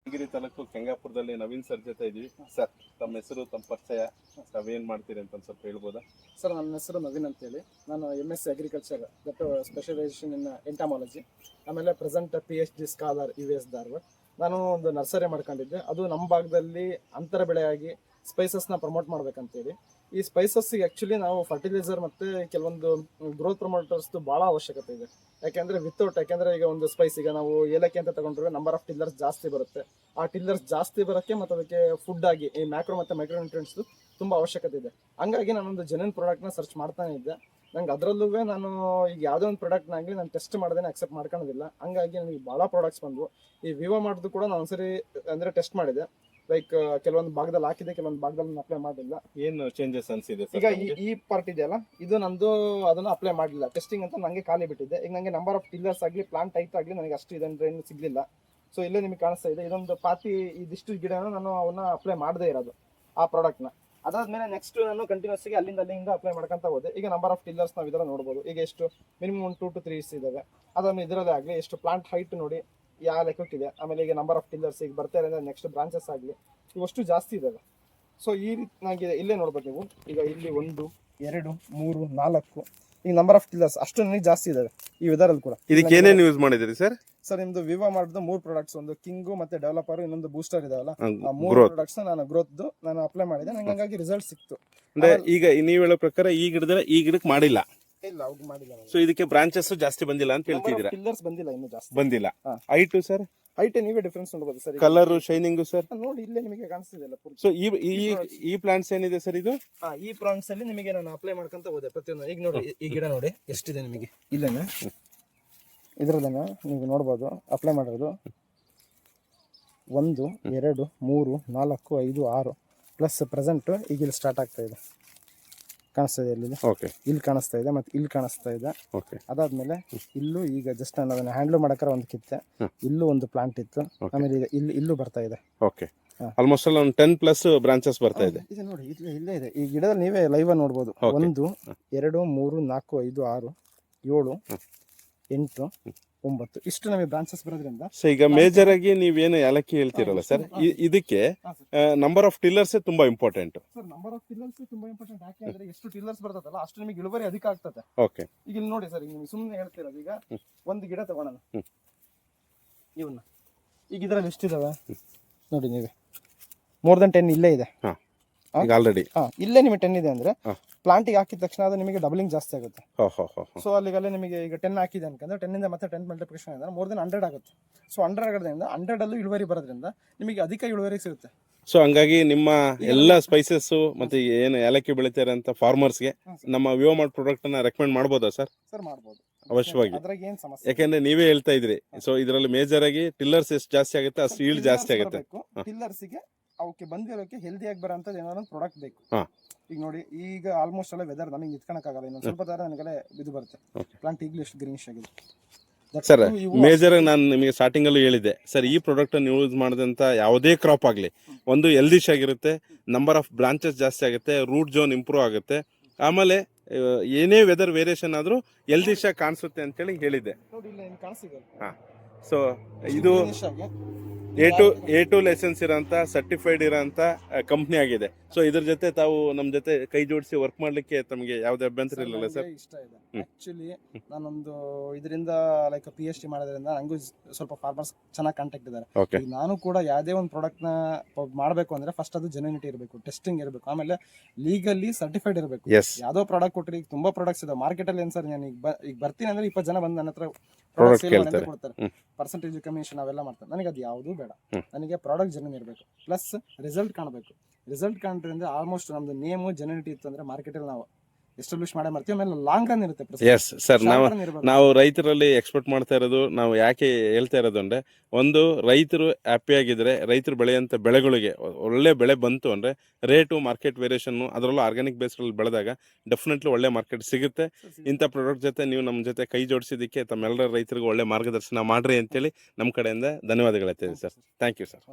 Yadgir taluk ಕೆಂಗಾಪುರದಲ್ಲಿ Naveen sir ಜೊತೆ ಇದೀವಿ. Sir, ತಮ್ಮ ಹೆಸರು, ತಮ್ಮ ಪರಿಚಯ, ತಾವೇನು ಮಾಡ್ತೀರಿ ಅಂತ ಸ್ವಲ್ಪ ಹೇಳ್ಬೋದಾ? ಸರ್, ನನ್ನ ಹೆಸರು ನವೀನ್ ಅಂತೇಳಿ. ನಾನು MSc ಅಗ್ರಿಕಲ್ಚರ್ ದಟ್ ಸ್ಪೆಷಲೈಸೇಷನ್ ಇನ್ ಎಂಟಾಮಾಲಜಿ. ಆಮೇಲೆ present PhD scholar US Dharwad. ನಾನು ಒಂದು ನರ್ಸರಿ ಮಾಡ್ಕೊಂಡಿದ್ದೆ. ಅದು ನಮ್ಮ ಭಾಗದಲ್ಲಿ ಅಂತರ ಬೆಳೆಯಾಗಿ ಸ್ಪೈಸಸ್ನ ಪ್ರಮೋಟ್ ಮಾಡ್ಬೇಕಂತೇಳಿ. ಈ ಸ್ಪೈಸಸ್ಸಿಗೆ ಆ್ಯಕ್ಚುಲಿ ನಾವು ಫರ್ಟಿಲೈಸರ್ ಮತ್ತು ಕೆಲವೊಂದು ಗ್ರೋತ್ ಪ್ರಮೋಟರ್ಸ್ದು ಭಾಳ ಅವಶ್ಯಕತೆ ಇದೆ. ಯಾಕೆಂದರೆ ಈಗ ಒಂದು ಸ್ಪೈಸ್, ಈಗ ನಾವು ಏಲಕ್ಕಿ ಅಂತ ತಗೊಂಡ್ರೆ ನಂಬರ್ ಆಫ್ ಟಿಲ್ಲರ್ಸ್ ಜಾಸ್ತಿ ಬರುತ್ತೆ. ಆ ಟಿಲ್ಲರ್ಸ್ ಜಾಸ್ತಿ ಬರೋಕ್ಕೆ ಮತ್ತು ಅದಕ್ಕೆ ಫುಡ್ ಆಗಿ ಈ ಮ್ಯಾಕ್ರೋ ಮತ್ತು ಮೈಕ್ರೋನ್ಯೂಟ್ರಿಯೆಂಟ್ಸ್ದು ತುಂಬ ಅವಶ್ಯಕತೆ ಇದೆ. ಹಂಗಾಗಿ ನಾನೊಂದು ಜೆನ್ಯೂನ್ ಪ್ರಾಡಕ್ಟ್ನ ಸರ್ಚ್ ಮಾಡ್ತಾನೆ ಇದ್ದೆ. ನಂಗೆ ಅದರಲ್ಲೂ ನಾನು ಈಗ ಯಾವುದೋ ಒಂದು ಪ್ರಾಡಕ್ಟ್ನಾಗಲಿ ನಾನು ಟೆಸ್ಟ್ ಮಾಡ್ದೇನೆ ಅಕ್ಸೆಪ್ಟ್ ಮಾಡ್ಕೊಳ್ಳೋದಿಲ್ಲ. ಹಂಗಾಗಿ ನನಗೆ ಭಾಳ ಪ್ರಾಡಕ್ಟ್ಸ್ ಬಂದವು. ಈ ವಿವೋ ಮಾಡೋದು ಕೂಡ ನಾನು ಒಂದ್ಸರಿ ಅಂದರೆ ಟೆಸ್ಟ್ ಮಾಡಿದೆ. ಲೈಕ್ ಕೆಲವೊಂದು ಭಾಗದಲ್ಲಿ ಹಾಕಿದೆ, ಕೆಲವೊಂದು ಭಾಗದಲ್ಲಿ ಅಪ್ಲೈ ಮಾಡಿಲ್ಲ. ಏನು ಚೇಂಜಸ್ ಅನ್ಸಿದೆ? ಈಗ ಈ ಪಾರ್ಟ್ ಇದೆಯಲ್ಲ, ಇದು ನಂದು ಅದನ್ನು ಅಪ್ಲೈ ಮಾಡಲಿಲ್ಲ. ಟೆಸ್ಟಿಂಗ್ ಅಂತ ನನಗೆ ಖಾಲಿ ಬಿಟ್ಟಿದ್ದೆ. ಈಗ ನನಗೆ ನಂಬರ್ ಆಫ್ ಟಿಲ್ಲರ್ಸ್ ಆಗಲಿ ಪ್ಲಾಂಟ್ ಟೈಪ್ ಆಗಲಿ ನನಗೆ ಅಷ್ಟು ಇದಂದ್ರೆ ಏನು ಸಿಗಲಿಲ್ಲ. ಸೊ ಇಲ್ಲೇ ನಿಮಗೆ ಕಾಣಿಸ್ತಾ ಇದೆ, ಇದೊಂದು ಪಾತಿ ಇದಿಷ್ಟು ಗಿಡನ ನಾನು ಅವನ್ನ ಅಪ್ಲೈ ಮಾಡದೇ ಇರೋದು ಆ ಪ್ರಾಡಕ್ಟ್ನ. ಅದಾದ್ಮೇಲೆ ನೆಕ್ಸ್ಟ್ ನಾನು ಕಂಟಿನ್ಯೂಸ್ ಆಗಿ ಅಲ್ಲಿಂದ ಅಪ್ಲೈ ಮಾಡ್ಕೊಂತ ಹೋದೆ. ಈಗ ನಂಬರ್ ಆಫ್ ಟಿಲ್ಲರ್ಸ್ ನಾವು ಇದರ ನೋಡ್ಬೋದು. ಈಗ ಎಷ್ಟು ಮಿನಿಮಮ್ 2 to 3 ಇದಾವೆ. ಅದನ್ನು ಇದರಲ್ಲೇ ಆಗಲಿ ಎಷ್ಟು ಪ್ಲಾಂಟ್ ಹೈಟ್ ನೋಡಿ ಯಾವ ಲೆಕ್ಕಕ್ಕಿದೆ. ಆಮೇಲೆ ಈಗ ನಂಬರ್ ಆಫ್ ಟಿಲ್ಲರ್ಸ್ ಈಗ ಬರ್ತಾ ಇರೋದ್ರೆ ನೆಕ್ಸ್ಟ್ ಬ್ರಾಂಚಸ್ ಆಗಲಿ ಇವಷ್ಟು ಜಾಸ್ತಿ ಇದಾವೆ. ಸೊ ಈ ರೀತಿಯಾಗಿದೆ, ಇಲ್ಲೇ ನೋಡ್ಬೋದು ನೀವು. ಈಗ ಇಲ್ಲಿ 1 2 3 4 ಈಗ ನಂಬರ್ ಆಫ್ ಟಿಲ್ಲರ್ಸ್ ಅಷ್ಟು ನನಗೆ ಜಾಸ್ತಿ ಇದಾವೆ ಈ ವೆದರಲ್ಲಿ ಕೂಡ. ಇದಕ್ಕೆ ಏನೇನು ಯೂಸ್ ಮಾಡಿದ್ರಿ ಸರ್? ಸರ್, ನಿಮ್ದು ವಿವೋ ಮಾಡಿದ 3 ಪ್ರಾಡಕ್ಟ್ಸ್, ಒಂದು ಕಿಂಗು ಮತ್ತೆ ಡೆವಲಪರ್, ಇನ್ನೊಂದು ಬೂಸ್ಟರ್ ಇದಾವಲ್ಲ, ಆ 3 ಪ್ರಾಡಕ್ಟ್ಸ್ ನಾನು ಗ್ರೋತ್ ನಾನು ಅಪ್ಲೈ ಮಾಡಿದೆ. ನಂಗೆ ಹಂಗಾಗಿ ರಿಸಲ್ಟ್ ಸಿಕ್ತು. ಅಂದ್ರೆ ಈಗ ನೀವು ಹೇಳೋ ಪ್ರಕಾರ ಈ ಗಿಡಕ್ಕೆ ಮಾಡಿಲ್ಲ? ಇಲ್ಲ, ಅವ್ರು ಮಾಡಿಲ್ಲ. ಸೊ ಇದಕ್ಕೆ ಬ್ರಾಂಚಸ್ ಜಾಸ್ತಿ ಬಂದಿಲ್ಲ ಅಂತ ಹೇಳ್ತಿದ್ದೀರಾ? ಟಿಲ್ಲರ್ಸ್ ಬಂದಿಲ್ಲ, ಇನ್ನೂ ಜಾಸ್ತಿ ಬಂದಿಲ್ಲ. Height sir? ಹೈಟ್ ನೀವೇ ಡಿಫರೆನ್ಸ್ ನೋಡಬಹುದು ಸರ್. ಕಲರ್, ಶೈನಿಂಗ್ ಸರ್ ನೋಡಿ, ಇಲ್ಲೇ ನಿಮಗೆ ಕಾಣಿಸ್ತಿದೆಯಲ್ಲ. ಸೊ ಈ ಪ್ಲಾಂಟ್ಸ್ ಏನಿದೆ ಸರ್ ಇದು? ಈ ಪ್ಲಾಂಟ್ಸ್ ಅಲ್ಲಿ ನಿಮಗೆ ನಾನು ಅಪ್ಲೈ ಮಾಡ್ಕೊಂತ ಹೋದೆ ಪ್ರತಿಯೊಂದು. ಈಗ ನೋಡಿ, ಈ ಗಿಡ ನೋಡಿ ಎಷ್ಟಿದೆ ನಿಮಗೆ ಇಲ್ಲೇನೆ, ಇದ್ರಲ್ಲೇನೆ ನೀವು ನೋಡ್ಬೋದು ಅಪ್ಲೈ ಮಾಡಿರೋದು. 1 2 3 4 5 6 ಪ್ಲಸ್ ಪ್ರೆಸೆಂಟ್ ಈಗ ಇಲ್ಲಿ ಸ್ಟಾರ್ಟ್ ಆಗ್ತಾ ಇದೆ. ಕಾಣಿಸ್ತಾ ಇದೆ ಇಲ್ಲಿ, ಇಲ್ಲಿ ಕಾಣಿಸ್ತಾ ಇದೆ, ಮತ್ತೆ ಇಲ್ಲಿ ಕಾಣಿಸ್ತಾ ಇದೆ. ಅದಾದ್ಮೇಲೆ ಇಲ್ಲೂ ಈಗ ಜಸ್ಟ್ ನಾನು ಅದನ್ನ ಹ್ಯಾಂಡಲ್ ಮಾಡಕ್ಕಾರ ಒಂದು ಕಿತ್ತೆ, ಇಲ್ಲೂ ಒಂದು ಪ್ಲಾಂಟ್ ಇತ್ತು. ಆಮೇಲೆ ಈಗ ಇಲ್ಲೂ ಬರ್ತಾ ಇದೆ. ಆಲ್ಮೋಸ್ಟ್ ಒಂದು 10 ಪ್ಲಸ್ ಬ್ರಾಂಚಸ್ ಬರ್ತಾ ಇದೆ. ಇದು ನೋಡಿ, ಇಲ್ಲೇ ಇದೆ ಈ ಗಿಡದಲ್ಲಿ, ನೀವೇ ಲೈವ್ ನೋಡ್ಬೋದು. 1 2 3 4 5 6 7 8 9 ಇಷ್ಟು ನಮಗೆ ಬ್ರಾಂಚಸ್ ಬರೋದ್ರಿಂದ. ಸೊ ಈಗ ಮೇಜರ್ ಆಗಿ ನೀವೇನು ಏಲಕ್ಕಿ ಹೇಳ್ತಿರಲ್ಲ ಸರ್, ಇದಕ್ಕೆ ನಂಬರ್ ಆಫ್ ಟಿಲ್ಲರ್ಸ್ ತುಂಬಾ important. Sir, number of tillers ತುಂಬಾ ಇಂಪಾರ್ಟೆಂಟ್. ಯಾಕೆಂದ್ರೆ ಎಷ್ಟು ಟಿಲ್ಲರ್ಸ್ ಬರ್ತದಲ್ಲ ಅಷ್ಟು ನಿಮಗೆ ಇಳುವರಿ ಅಧಿಕ ಆಗ್ತದೆ. ಈಗ ಇಲ್ಲಿ ನೋಡಿ ಸರ್, ಈಗ ನಿಮ್ಗೆ ಸುಮ್ಮನೆ ಹೇಳ್ತಿರೋದು, ಈಗ ಒಂದು ಗಿಡ ತಗೊಳ್ಳೋಣ, ಇವನ್ನ ಈಗ ಇದ್ರಲ್ಲಿ ಎಷ್ಟಿದಾವೆ ನೋಡಿ ನೀವೇ. ಮೋರ್ ದನ್ 10 ಇಲ್ಲೇ ಇದೆ ಆಲ್ರೆಡಿ. ಇಲ್ಲೇ ನಿಮಗೆ 10 ಇದೆ ಅಂದ್ರೆ ಪ್ಲಾಂಟಿಗೆ ಹಾಕಿದ ತಕ್ಷಣ ಅದು ನಿಮಗೆ ಡಬಲಿಂಗ್ ಜಾಸ್ತಿ ಆಗುತ್ತೆ. ಸೊ ಅಲ್ಲಿಗಲ್ಲೇ ನಿಮಗೆ ಈಗ 10 ಹಾಕಿದೆ ಅನ್ಕಂದ್ರೆ 10 ಇಂದ ಮತ್ತೆ 10 ಮಲ್ಟಿಪ್ಲಿಕೇಶನ್ ಅಂದ್ರೆ ಮೋರ್ ದನ್ 100 ಆಗುತ್ತೆ. ಸೊ 100 ಆಗೋದ್ರಿಂದ 100 ಅಲ್ಲೂ ಇಳುವರಿ ಬರೋದ್ರಿಂದ ನಿಮಗೆ ಅಧಿಕ ಇಳುವರಿ ಸಿಗುತ್ತೆ. ಸೊ ಹಂಗಾಗಿ ನಿಮ್ಮ ಎಲ್ಲ ಸ್ಪೈಸಸ್ ಮತ್ತೆ ಏನು ಏಲಕ್ಕಿ ಬೆಳಿತಾರೆ ಅಂತ ಫಾರ್ಮರ್ಸ್ಗೆ ನಮ್ಮ ವಿವೋ ಮಾರ್ಟ್ ಪ್ರಾಡಕ್ಟ್ ಅನ್ನ ರೆಕಮೆಂಡ್ ಮಾಡ್ಬೋದಾ ಸರ್? ಸರ್, ಮಾಡ್ಬೋದು ಅವಶ್ಯವಾಗಿ. ಅದ್ರಾಗ ಏನು ಸಮಸ್ಯೆ, ಯಾಕಂದ್ರೆ ನೀವೇ ಹೇಳ್ತಾ ಇದ್ರಿ, ಸೊ ಇದರಲ್ಲಿ ಮೇಜರ್ ಆಗಿ ಟಿಲ್ಲರ್ಸ್ ಎಷ್ಟು ಜಾಸ್ತಿ ಆಗುತ್ತೆ ಅಷ್ಟು ಈಲ್ಡ್ ಜಾಸ್ತಿ ಆಗುತ್ತೆ. ಟಿಲ್ಲರ್ಸ್ಗೆ ಅವಕ್ಕೆ ಬಂದಿರೋಕ್ಕೆ ಹೆಲ್ದಿಯಾಗಿ ಬರೋಂಥದ್ದು ಏನಾದ್ರು ಒಂದು ಪ್ರಾಡಕ್ಟ್ ಬೇಕು. ಈಗ ನೋಡಿ, ಈಗ ಆಲ್ಮೋಸ್ಟ್ ಎಲ್ಲ ವೆದರ್ ನಮಗೆ ನಿಂತ್ಕೊಳಕ್ಕಾಗಲ್ಲ. ಇನ್ನೊಂದು ಸ್ವಲ್ಪ ತರ ನನಗೆಲ್ಲ ಇದು ಬರುತ್ತೆ. ಪ್ಲಾಂಟ್ ಈಗಲೂ ಎಷ್ಟು ಗ್ರೀನಿಶ್ ಆಗಿದೆ ಸರ್. ಮೇಜರ್ ನಾನು ನಿಮಗೆ ಸ್ಟಾರ್ಟಿಂಗ್ ಅಲ್ಲೂ ಹೇಳಿದೆ ಸರ್, ಈ ಪ್ರಾಡಕ್ಟ್ ಅನ್ನು ಯೂಸ್ ಮಾಡಿದಂತ ಯಾವುದೇ ಕ್ರಾಪ್ ಆಗಲಿ ಒಂದು ಹೆಲ್ದಿಶ್ ಆಗಿರುತ್ತೆ, ನಂಬರ್ ಆಫ್ ಬ್ರಾಂಚಸ್ ಜಾಸ್ತಿ ಆಗುತ್ತೆ, ರೂಟ್ ಝೋನ್ ಇಂಪ್ರೂವ್ ಆಗುತ್ತೆ, ಆಮೇಲೆ ಏನೇ ವೆದರ್ ವೇರಿಯೇಷನ್ ಆದ್ರೂ ಹೆಲ್ದಿಶ್ ಆಗಿ ಕಾಣಿಸುತ್ತೆ ಅಂತೇಳಿ ಹೇಳಿದ್ದೆ. ಸೊ ಇದು A2 ಲೈಸೆನ್ಸ್ ಇರೋಂಥ ಸರ್ಟಿಫೈಡ್ ಇರೋಂಥ ಕಂಪ್ನಿ ಆಗಿದೆ. ಸೊ ಇದ್ರ ಜೊತೆ ತಾವು ನಮ್ಮ ಜೊತೆ ಕೈ ಜೋಡಿಸಿ ವರ್ಕ್ ಮಾಡ್ಲಿಕ್ಕೆ ತಮಗೆ ಯಾವುದೇ ಅಭ್ಯಂತರ ಇಲ್ಲಲ್ಲ ಸರ್? ಇಷ್ಟ ಇದೆ. ಆಕ್ಚುಲಿ ನಾನೊಂದು ಇದರಿಂದ ಲೈಕ್ PhD ಮಾಡೋದ್ರಿಂದ ನಂಗೂ ಸ್ವಲ್ಪ ಫಾರ್ಮರ್ಸ್ ಚೆನ್ನಾಗಿ ಕಾಂಟ್ಯಾಕ್ಟ್ ಇದ್ದಾರೆ. ನಾನು ಕೂಡ ಯಾವುದೇ ಒಂದು ಪ್ರಾಡಕ್ಟ್ ನ ಮಾಡಬೇಕು ಅಂದ್ರೆ ಫಸ್ಟ್ ಅದು ಜೆನ್ಯೂನಿಟಿ ಇರಬೇಕು, ಟೆಸ್ಟಿಂಗ್ ಇರಬೇಕು, ಆಮೇಲೆ ಲೀಗಲಿ ಸರ್ಟಿಫೈಡ್ ಇರಬೇಕು. ಯಾವುದೋ ಪ್ರಾಡಕ್ಟ್ ಕೊಟ್ಟರೆ ಈಗ ತುಂಬಾ ಪ್ರಾಡಕ್ಟ್ಸ್ ಇದೆ ಮಾರ್ಕೆಟ್ ಅಲ್ಲಿ. ಏನ್ ಸರ್, ನಾನು ಈಗ ಬರ್ತೀನಿ ಅಂದ್ರೆ 20 ಜನ ಬಂದು ನನ್ನ ಹತ್ರ ಕೊಡ್ತಾರೆ, ಪರ್ಸೆಂಟೇಜ್ ಕಮಿಷನ್ ಅವೆಲ್ಲ ಮಾಡ್ತಾರೆ. ನನಗೆ ಅದು ಯಾವುದೂ ಬೇಡ. ನನಗೆ ಪ್ರಾಡಕ್ಟ್ ಜೆನ್ಯೂನ್ ಇರಬೇಕು, ಪ್ಲಸ್ ರಿಸಲ್ಟ್ ಕಾಣಬೇಕು. ರಿಸಲ್ಟ್ ಕಾಣ್ತಂದ್ರೆ ಆಲ್ಮೋಸ್ಟ್ ನಮ್ದು ನೇಮು ಜೆನ್ಯೂನಿಟಿ ಇತ್ತು ಅಂದ್ರೆ ಮಾರ್ಕೆಟಲ್ಲಿ ನಾವು ಎಸ್ಟಾಬ್ಲಿಷ್ ಮಾಡೇ ಮಾಡ್ತೀವಿ. ಆಮೇಲೆ ಲಾಂಗ್ ರನ್ ಇರುತ್ತೆ. ಎಸ್ ಸರ್, ನಾವು ರೈತರಲ್ಲಿ ಎಕ್ಸ್ಪೆಕ್ಟ್ ಮಾಡ್ತಾ ಇರೋದು, ನಾವು ಯಾಕೆ ಹೇಳ್ತಾ ಇರೋದು ಅಂದ್ರೆ, ಒಂದು ರೈತರು ಹ್ಯಾಪಿ ಆಗಿದ್ರೆ, ರೈತರು ಬೆಳೆಯಂತ ಬೆಳೆಗಳಿಗೆ ಒಳ್ಳೆ ಬೆಳೆ ಬಂತು ಅಂದ್ರೆ ರೇಟು, ಮಾರ್ಕೆಟ್ ವೇರಿಯೇಷನ್, ಅದರಲ್ಲೂ ಆರ್ಗ್ಯಾನಿಕ್ ಬೇಸ್ಗಳಲ್ಲಿ ಬೆಳೆದಾಗ ಡೆಫಿನೆಟ್ಲಿ ಒಳ್ಳೆ ಮಾರ್ಕೆಟ್ ಸಿಗುತ್ತೆ. ಇಂಥ ಪ್ರಾಡಕ್ಟ್ ಜೊತೆ ನೀವು ನಮ್ಮ ಜೊತೆ ಕೈ ಜೋಡಿಸಿದ್ದಕ್ಕೆ ತಮ್ಮೆಲ್ಲರ ರೈತರಿಗೂ ಒಳ್ಳೆ ಮಾರ್ಗದರ್ಶನ ಮಾಡ್ರಿ ಅಂತೇಳಿ ನಮ್ಮ ಕಡೆಯಿಂದ ಧನ್ಯವಾದಗಳು ಹೇಳ್ತೀವಿ ಸರ್. Thank you sir.